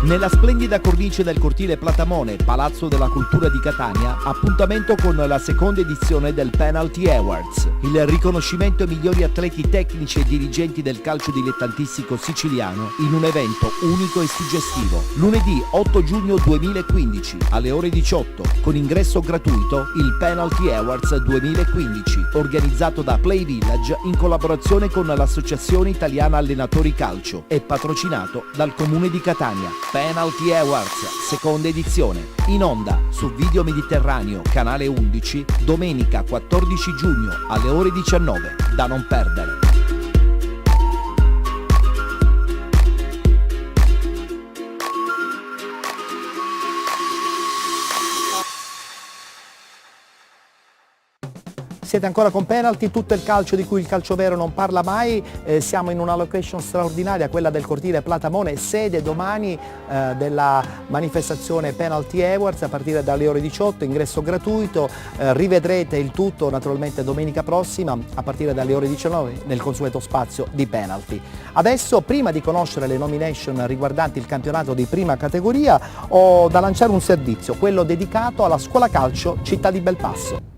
Nella splendida cornice del cortile Platamone, Palazzo della Cultura di Catania, appuntamento con la seconda edizione del Penalty Awards, il riconoscimento ai migliori atleti tecnici e dirigenti del calcio dilettantistico siciliano in un evento unico e suggestivo. Lunedì 8 giugno 2015 alle ore 18, con ingresso gratuito, il Penalty Awards 2015, organizzato da Play Village in collaborazione con l'Associazione Italiana Allenatori Calcio e patrocinato dal Comune di Catania. Penalty Awards, seconda edizione, in onda su Video Mediterraneo, canale 11, domenica 14 giugno alle ore 19, da non perdere. Siete ancora con Penalty, tutto il calcio di cui il calcio vero non parla mai. Siamo in una location straordinaria, quella del cortile Platamone, sede domani della manifestazione Penalty Awards a partire dalle ore 18, ingresso gratuito. Rivedrete il tutto naturalmente domenica prossima a partire dalle ore 19 nel consueto spazio di Penalty. Adesso, prima di conoscere le nomination riguardanti il campionato di prima categoria, ho da lanciare un servizio, quello dedicato alla scuola calcio Città di Belpasso.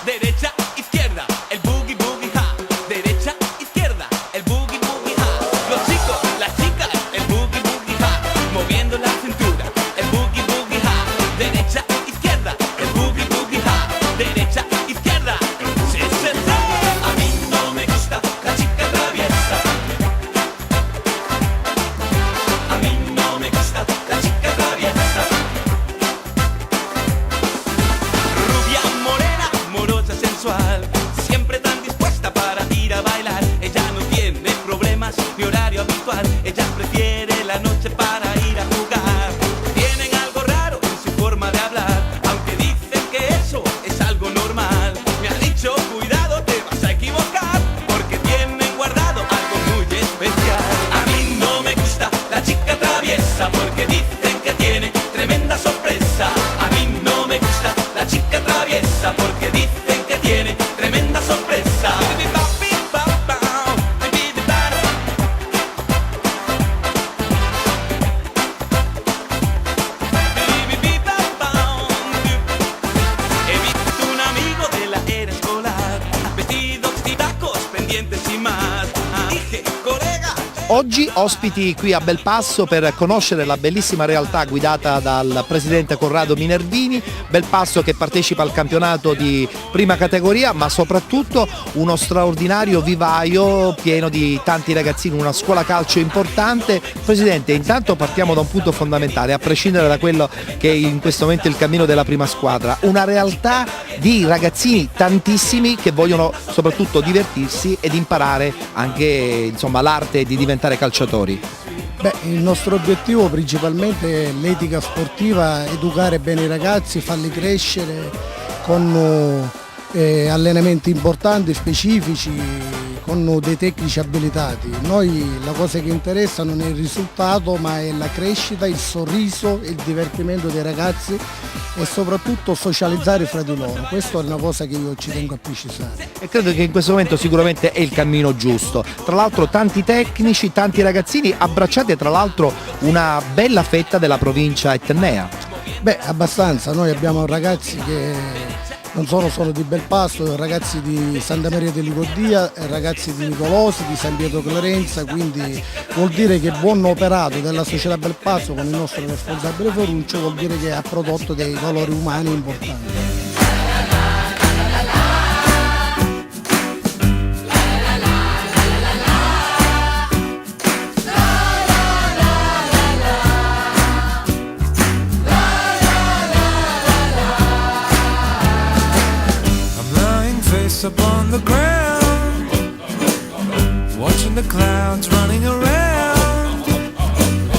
Derecha, izquierda, el boogie boogie ha. Derecha, izquierda, el boogie boogie ha. Los chicos, las chicas, el boogie boogie ha. Moviendo la cintura, el boogie boogie ha. Derecha, izquierda, el boogie boogie ha. Derecha, izquierda, sí, sí, sí. A mí no me gusta la chica traviesa. A mí no me gusta la chica traviesa. Rubia, morena, morocha, sensual, siempre tan dispuesta para ir a bailar. Ella no tiene problemas ni horario habitual, ella prefiere la noche para ir a jugar. Tienen algo raro en su forma de hablar, aunque dicen que eso es algo normal. Me ha dicho, cuidado, te vas a equivocar, porque tienen guardado algo muy especial. A mí no me gusta la chica traviesa, porque dicen que tiene tremenda sorpresa. A mí no me gusta la chica traviesa, porque dicen que tiene tremenda sorpresa. He visto un amigo de la era escolar, vestidos y tacos, pendientes y más. Dije, colega. Oggi ospiti qui a Belpasso per conoscere la bellissima realtà guidata dal presidente Corrado Minervini, Belpasso che partecipa al campionato di prima categoria, ma soprattutto uno straordinario vivaio pieno di tanti ragazzini, una scuola calcio importante. Presidente, intanto partiamo da un punto fondamentale, a prescindere da quello che è in questo momento è il cammino della prima squadra, una realtà di ragazzini tantissimi che vogliono soprattutto divertirsi ed imparare anche insomma l'arte di diventare calciatori. Beh, il nostro obiettivo principalmente è l'etica sportiva, educare bene i ragazzi, farli crescere con allenamenti importanti, specifici, con dei tecnici abilitati. Noi la cosa che interessa non è il risultato, ma è la crescita, il sorriso, il divertimento dei ragazzi e soprattutto socializzare fra di loro. Questa è una cosa che io ci tengo a precisare. E credo che in questo momento sicuramente è il cammino giusto. Tra l'altro tanti tecnici, tanti ragazzini, abbracciate tra l'altro una bella fetta della provincia etnea. Beh, abbastanza, noi abbiamo ragazzi che non sono solo di Belpasso, ragazzi di Santa Maria di Licodia, ragazzi di Nicolosi, di San Pietro Clerenza, quindi vuol dire che buon operato della società Belpasso con il nostro responsabile Ferruccio vuol dire che ha prodotto dei valori umani importanti. Upon the ground, watching the clouds running around,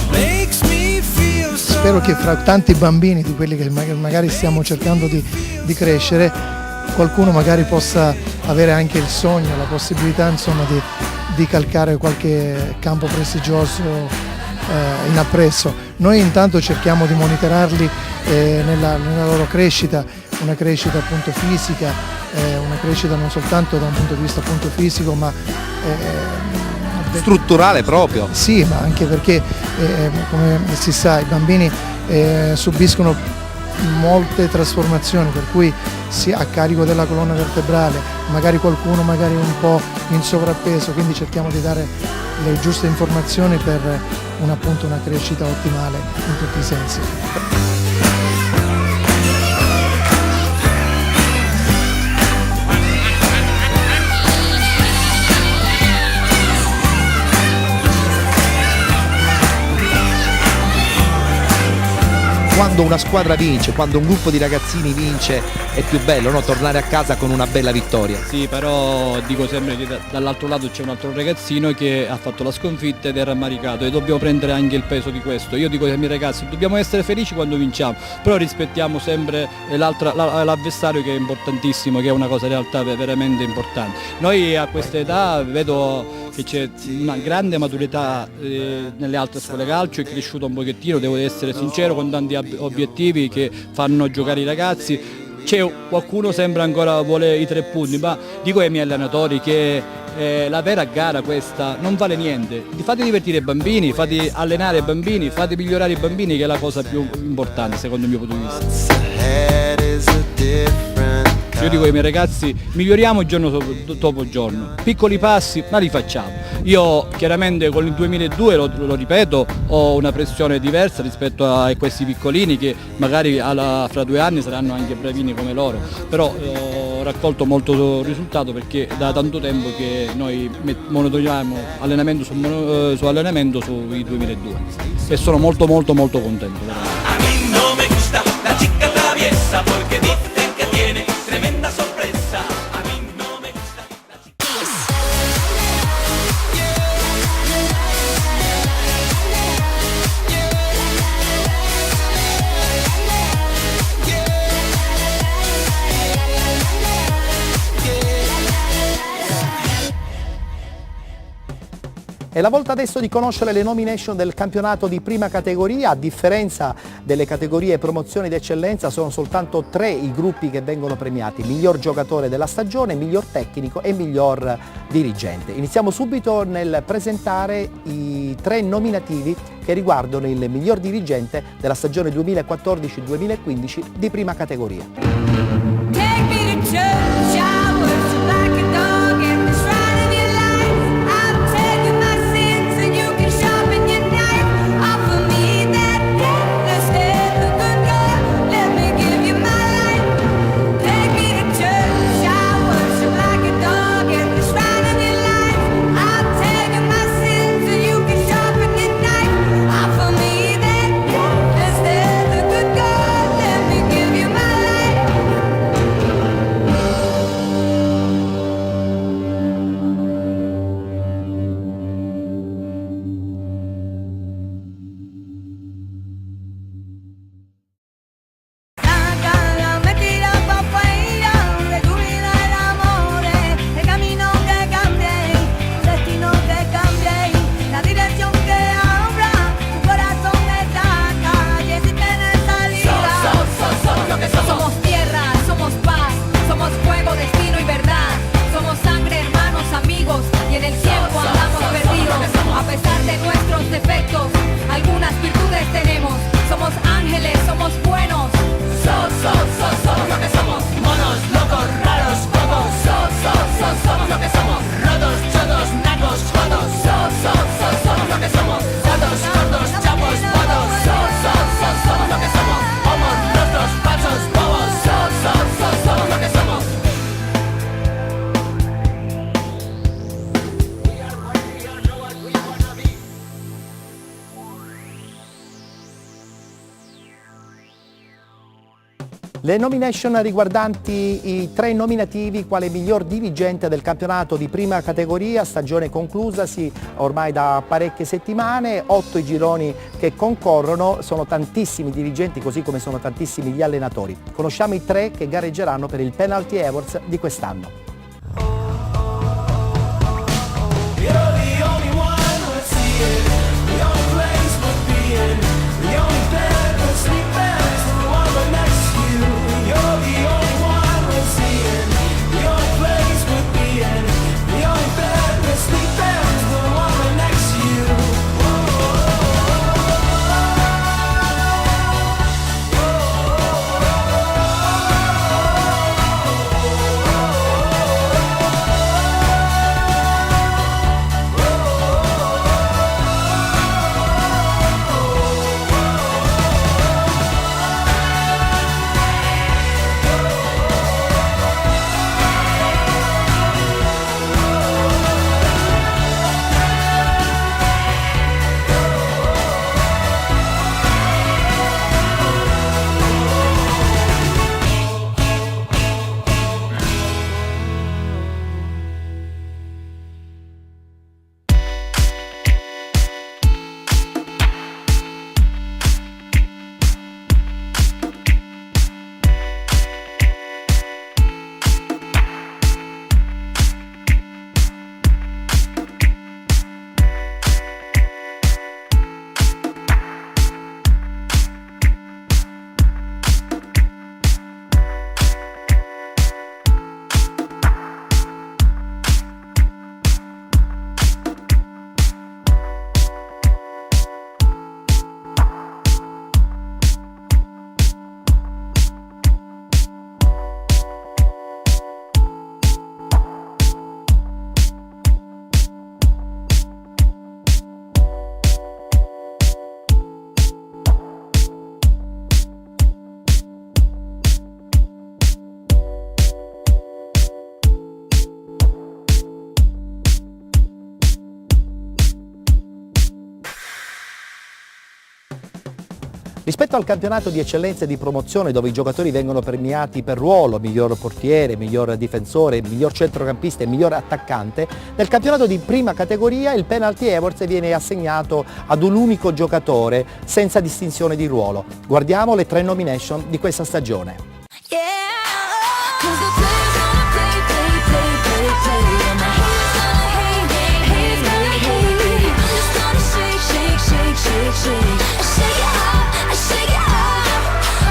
makes me feel so. Spero che fra tanti bambini di quelli che magari stiamo cercando di crescere, qualcuno magari possa avere anche il sogno, la possibilità insomma di calcare qualche campo prestigioso in appresso. Noi intanto cerchiamo di monitorarli nella loro crescita, una crescita appunto fisica, una crescita non soltanto da un punto di vista appunto fisico, ma Strutturale proprio. sì, ma anche perché come si sa i bambini subiscono molte trasformazioni, per cui sia a carico della colonna vertebrale, magari qualcuno magari un po' in sovrappeso, quindi cerchiamo di dare le giuste informazioni per appunto una crescita ottimale in tutti i sensi. Quando una squadra vince, quando un gruppo di ragazzini vince, è più bello, no? Tornare a casa con una bella vittoria. Sì, però dico sempre che dall'altro lato c'è un altro ragazzino che ha fatto la sconfitta ed è rammaricato, e dobbiamo prendere anche il peso di questo. Io dico ai miei ragazzi, dobbiamo essere felici quando vinciamo, però rispettiamo sempre l'avversario, che è importantissimo, che è una cosa in realtà veramente importante. Noi a questa età vedo che c'è una grande maturità nelle altre scuole calcio, è cresciuto un pochettino, devo essere sincero, con tanti obiettivi che fanno giocare i ragazzi. C'è qualcuno sembra ancora vuole i 3 punti, ma dico ai miei allenatori che la vera gara questa non vale niente. Fate divertire i bambini, fate allenare i bambini, fate migliorare i bambini, che è la cosa più importante secondo il mio punto di vista. Io dico ai miei ragazzi, miglioriamo giorno dopo giorno, piccoli passi ma li facciamo. Io chiaramente con il 2002, lo ripeto, ho una pressione diversa rispetto a questi piccolini che magari fra 2 anni saranno anche bravini come loro, però ho raccolto molto risultato, perché da tanto tempo che noi monitoriamo allenamento su allenamento sui 2002 e sono molto contento. A mí no me gusta la chica traviesa porque dicen que tiene tremenda sorpresa. A mí no me gusta la chica. È la volta adesso di conoscere le nomination del campionato di prima categoria. A differenza delle categorie promozioni d'eccellenza, sono soltanto 3 i gruppi che vengono premiati: miglior giocatore della stagione, miglior tecnico e miglior dirigente. Iniziamo subito nel presentare i 3 nominativi che riguardano il miglior dirigente della stagione 2014-2015 di prima categoria. Take me to church, I worship like a dog at the shrine of your life. I'll tell you my sins and you can sharpen your knife. Offer me that gift instead of good God, let me give you my life. Take me to church, I worship like a dog at the shrine of your life. I'll tell you my sins and you can sharpen your knife. Offer me that gift instead of good God, let me give you my life. La metida pa' afuera, de tu vida el amor, el camino que cambie, tu destino que cambie, la dirección que abra, tu corazón esta calle si tienes salida. Somos lo que somos. Somos tierra, somos paz, somos fuego, destino y verdad. Somos sangre, hermanos, amigos, y en el tiempo andamos perdidos. A pesar de nuestros defectos, algunas virtudes tenemos. Somos ángeles, somos buenos. Somos lo que somos. Monos, locos, raros, bobos. Somos lo que somos. Rotos, chotos, nacos, jodos. Somos lo que somos. Todos, gordos, chapos, bodos. Somos lo que somos. Homos, rostros, falsos, bobos. Somos lo que somos. Le nomination riguardanti i 3 nominativi quale miglior dirigente del campionato di prima categoria, stagione conclusasi ormai da parecchie settimane, 8 i gironi che concorrono, sono tantissimi dirigenti così come sono tantissimi gli allenatori. Conosciamo i 3 che gareggeranno per il Penalty Awards di quest'anno. You're the only one worth seeing, the only place worth being, the only bed worth sleeping is the one right next to you. You're the Rispetto al campionato di eccellenza e di promozione, dove i giocatori vengono premiati per ruolo, miglior portiere, miglior difensore, miglior centrocampista e miglior attaccante, nel campionato di prima categoria il Penalty Awards viene assegnato ad un unico giocatore senza distinzione di ruolo. Guardiamo le 3 nomination di questa stagione. Yeah, 'cause the players gonna play, play, play, play, play, and the haters gonna hate, haters gonna hate. I'm just gonna shake, shake, shake, shake, shake. I shake it up, I shake it up.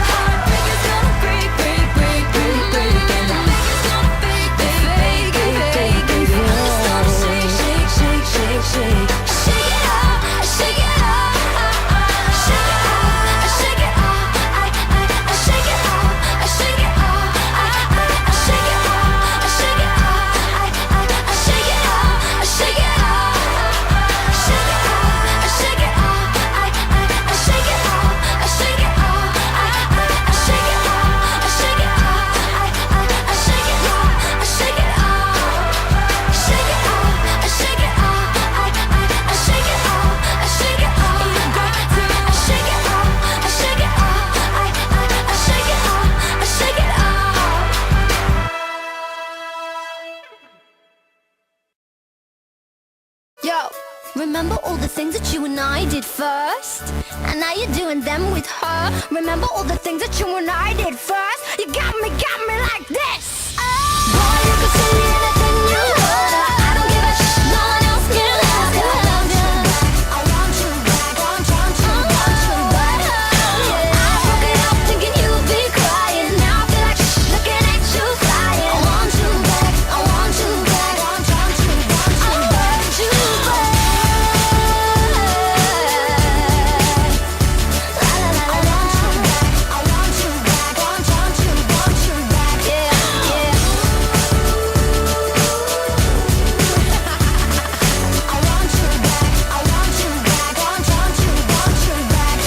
Heartbreakers gonna break, break, break, break, break, and the fakers gonna fake, fake, fake, fake, fake. I'm just gonna shake, shake, shake, shake, shake. I shake it up, I shake it up. Shake it up, I shake it up. I shake it up, I shake it up. I shake it up, I shake it up. I shake it up, I shake it up. Shake it up, I shake it up. I shake it up, I shake it up. I shake it up, I shake it up. I shake it up, I shake it up. Shake it up, I shake it up. I shake it up, I shake it up. You got to. I shake it up, I shake it up. I shake it up, I shake it up. Yo, remember all the things that you and I did first? And now you're doing them with her. Remember all the things that you and I did first? You got me like this. Boy, you can say anything you want. I don't give a shit. No one else can love you. I want you back. I want you back. Yeah. I broke it up thinking you'd be crying. Now I feel like shit looking at you flying. I want you back. I want you back. I want you back. I want you back. La la la. I want you back. I want you back. Yeah, yeah. I want you back. I want you back. I want you back.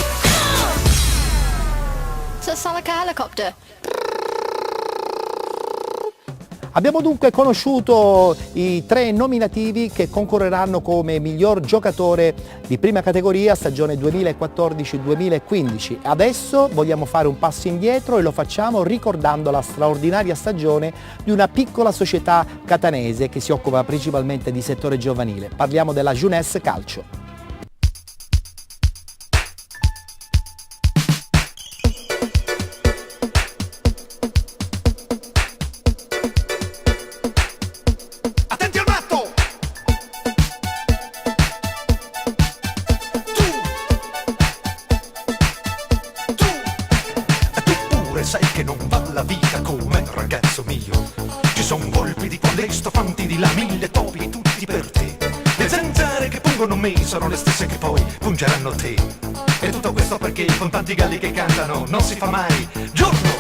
Does that sound like a helicopter? Abbiamo dunque conosciuto i 3 nominativi che concorreranno come miglior giocatore di prima categoria stagione 2014-2015. Adesso vogliamo fare un passo indietro e lo facciamo ricordando la straordinaria stagione di una piccola società catanese che si occupa principalmente di settore giovanile. Parliamo della Jeunesse Calcio. Attenti al matto! Tu pure sai che non va la vita come ragazzo mio. Ci son volpi di codesto, fanti di là, 1000 topi tutti per te. Le zanzare che pungono me sono le stesse che poi pungeranno te. E tutto questo perché con tanti galli che cantano non si fa mai giorno.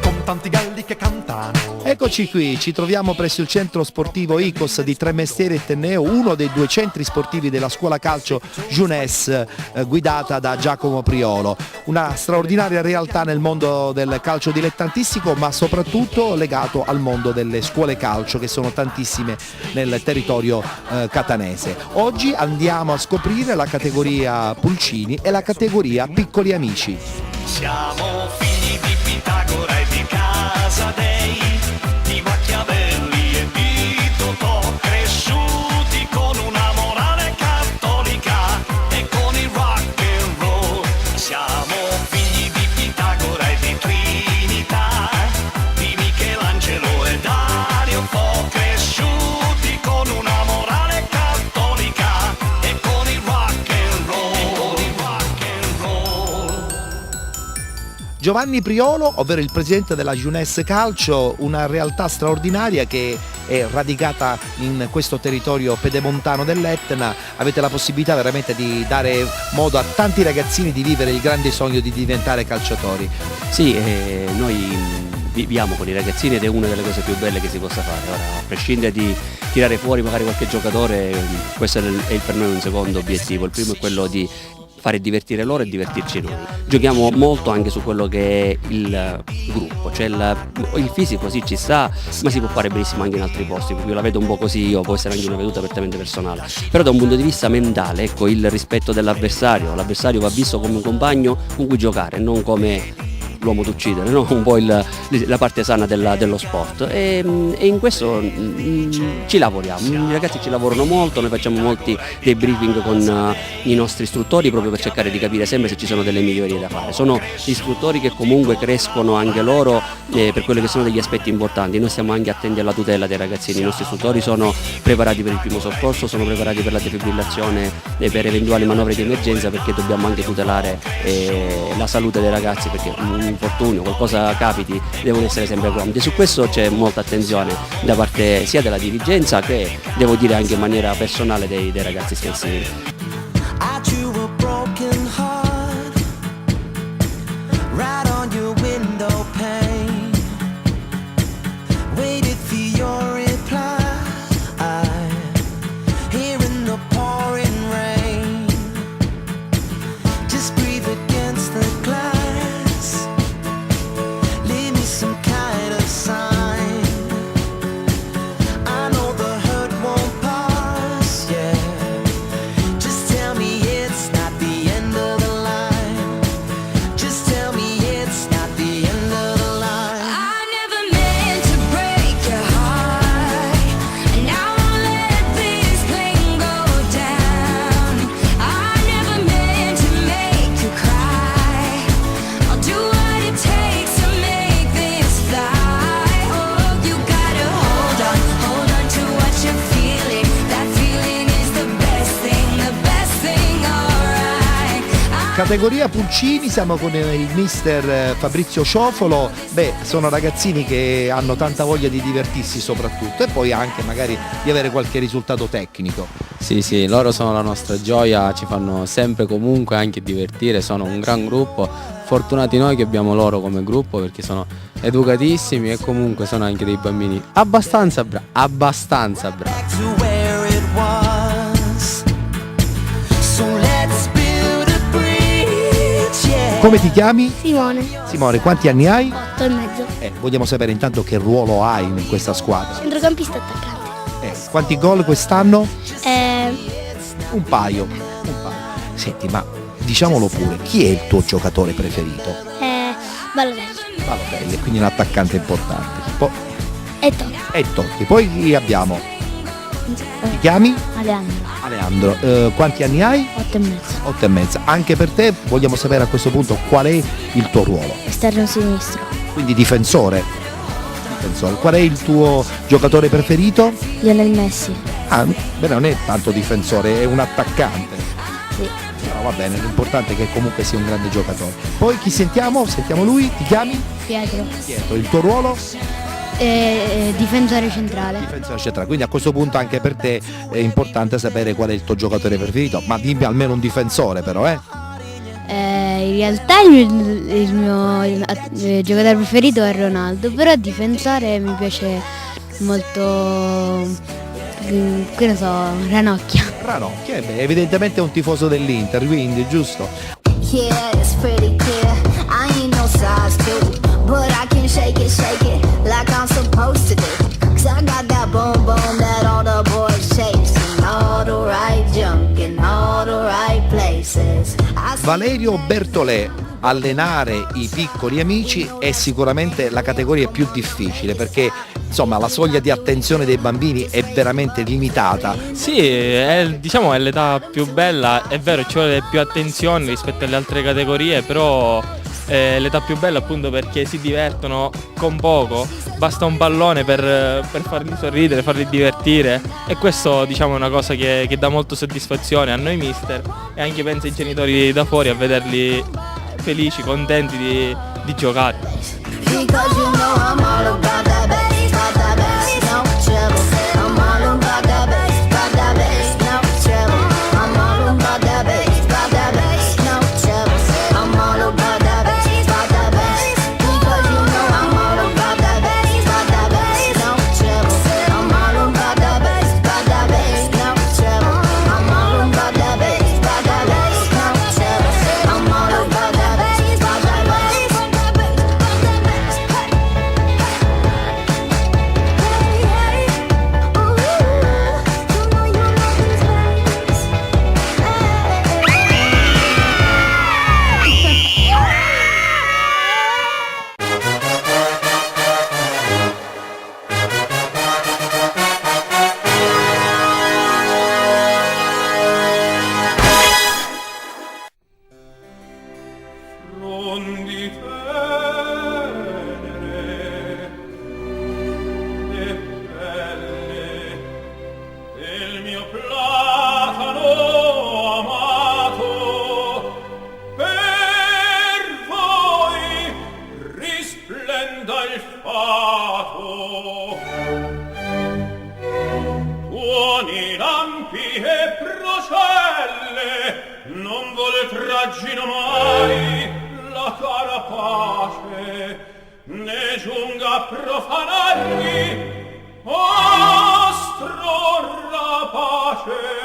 Con tanti galli che cantano. Eccoci qui, ci troviamo presso il centro sportivo ICOS di Tremestieri e Tenneo, uno dei 2 centri sportivi della scuola calcio Jeunesse guidata da Giacomo Priolo. Una straordinaria realtà nel mondo del calcio dilettantistico, ma soprattutto legato al mondo delle scuole calcio, che sono tantissime nel territorio catanese. Oggi andiamo a scoprire la categoria Pulcini e la categoria Piccoli Amici. Siamo figli di Pitagora e di Casadei, di Machiavelli e di Totò, cresciuti con una morale cattolica e con il rock and roll. Siamo figli di Pitagora e di Trinità, di Michelangelo e Dario Fo, cresciuti con una morale cattolica e con il rock and roll. Giovanni Priolo, ovvero il presidente della Jeunesse Calcio, una realtà straordinaria che è radicata in questo territorio pedemontano dell'Etna. Avete la possibilità veramente di dare modo a tanti ragazzini di vivere il grande sogno di diventare calciatori. Sì, noi viviamo con i ragazzini ed è una delle cose più belle che si possa fare. Ora, a prescindere di tirare fuori magari qualche giocatore, questo è per noi un secondo obiettivo. Il primo è quello di fare divertire loro e divertirci noi. Giochiamo molto anche su quello che è il gruppo, cioè c'è il fisico, sì, ci sta, ma si può fare benissimo anche in altri posti, io la vedo un po' così io, può essere anche una veduta prettamente personale, però da un punto di vista mentale, ecco, il rispetto dell'avversario, l'avversario va visto come un compagno con cui giocare, non come l'uomo da uccidere, no? Un po' la parte sana dello sport, e in questo ci lavoriamo, i ragazzi ci lavorano molto, noi facciamo molti dei briefing con i nostri istruttori proprio per cercare di capire sempre se ci sono delle migliorie da fare. Sono istruttori che comunque crescono anche loro per quelli che sono degli aspetti importanti, noi stiamo anche attenti alla tutela dei ragazzini, i nostri istruttori sono preparati per il primo soccorso, sono preparati per la defibrillazione e per eventuali manovre di emergenza, perché dobbiamo anche tutelare la salute dei ragazzi, perché un infortunio, qualcosa capiti, devono essere sempre pronti. Su questo c'è molta attenzione da parte sia della dirigenza che, devo dire, anche in maniera personale dei ragazzi stessi. I drew a broken heart right on your window pane. Waited for your reply. Here in the pouring rain. Just breathe against the glass. Leave me some kind of sign. I know the hurt won't pass, yeah. Just tell me it's not the end of the line. Just tell me it's not the end of the line. I never meant to break your heart, and I won't let this pain go down. I never meant to make you cry. I'll do what it takes to make this fly. Oh, you gotta hold on to what you're feeling. That feeling is the best thing, alright. Categoria Pulcini, siamo con il mister Fabrizio Ciofolo. Beh, sono ragazzini che hanno tanta voglia di divertirsi soprattutto, e poi anche magari di avere qualche risultato tecnico. Sì, loro sono la nostra gioia, ci fanno sempre comunque anche divertire, sono un gran gruppo, fortunati noi che abbiamo loro come gruppo, perché sono educatissimi e comunque sono anche dei bambini abbastanza bravi. Back to where it was. So let's build a bridge, yeah. Come ti chiami? Simone, Simone, quanti anni hai? 8 e mezzo. Vogliamo sapere intanto che ruolo hai in questa squadra. Centrocampista attaccante. Quanti gol quest'anno? Eh, Un paio. Senti, ma diciamolo pure, chi è il tuo giocatore preferito? Balotelli. Balotelli, quindi un attaccante importante. E Totti. E Totti. Poi chi abbiamo? Ti chiami? Alejandro. Alejandro. Quanti anni hai? 8 e mezzo. 8 e mezza. Anche per te vogliamo sapere a questo punto qual è il tuo ruolo. Esterno sinistro. Quindi difensore. Qual è il tuo giocatore preferito? Lionel Messi. Ah, beh, non è tanto difensore, è un attaccante. Sì. Però va bene, l'importante è che comunque sia un grande giocatore. Poi chi sentiamo? Sentiamo lui, ti chiami? Pietro. Pietro. Il tuo ruolo? Difensore centrale. Difensore centrale. Quindi a questo punto anche per te è importante sapere qual è il tuo giocatore preferito. Ma dimmi almeno un difensore però, In realtà il mio giocatore preferito è Ronaldo, però a difensore mi piace molto, che ne so, Ranocchia. Ranocchia, evidentemente è un tifoso dell'Inter, quindi giusto? Yeah, it's pretty clear. I ain't no size 2, but I can shake it like I'm supposed to do. 'Cause I got that boom boom that all the boys chase, and all the right junk in all the right places. Valerio Bertolè, allenare i piccoli amici è sicuramente la categoria più difficile, perché insomma la soglia di attenzione dei bambini è veramente limitata. Sì, è l'età più bella, è vero, ci vuole più attenzione rispetto alle altre categorie, però è l'età più bella appunto perché si divertono con poco, basta un pallone per farli sorridere, farli divertire, e questo è una cosa che dà molto soddisfazione a noi mister e anche penso ai genitori da fuori a vederli felici, contenti di giocare. Because you know I'm all about that bass, no trouble. I'm all about that bass, no trouble. I'm all about that bass, no trouble. I'm all about that bass, because you know I'm all about that bass, no trouble. I'm all about that bass, no trouble. I'm all about that bass, no trouble. I'm all about that bass. non di tenere e belle del mio platano amato, per voi risplenda il fato. Tuoni lampi e procelle non vol traggino mai la cara pace, ne giunga a profanarvi ostro rapace.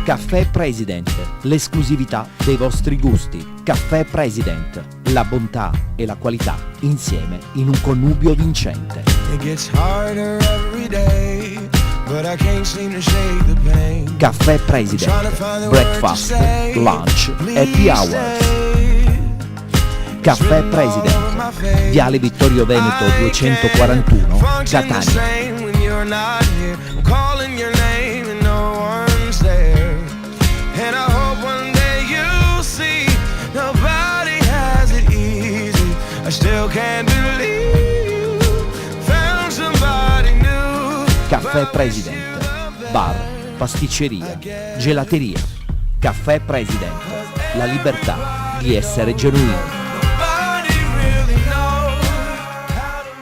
Caffè President, l'esclusività dei vostri gusti. Caffè President, la bontà e la qualità insieme in un connubio vincente. Caffè President, breakfast, lunch, happy hours. Caffè President, Viale Vittorio Veneto 241, Catania. And I hope one day you'll see nobody has it easy. I still can't believe you found somebody new. Caffè President, bar, pasticceria, gelateria. Caffè President, la libertà di essere genuini.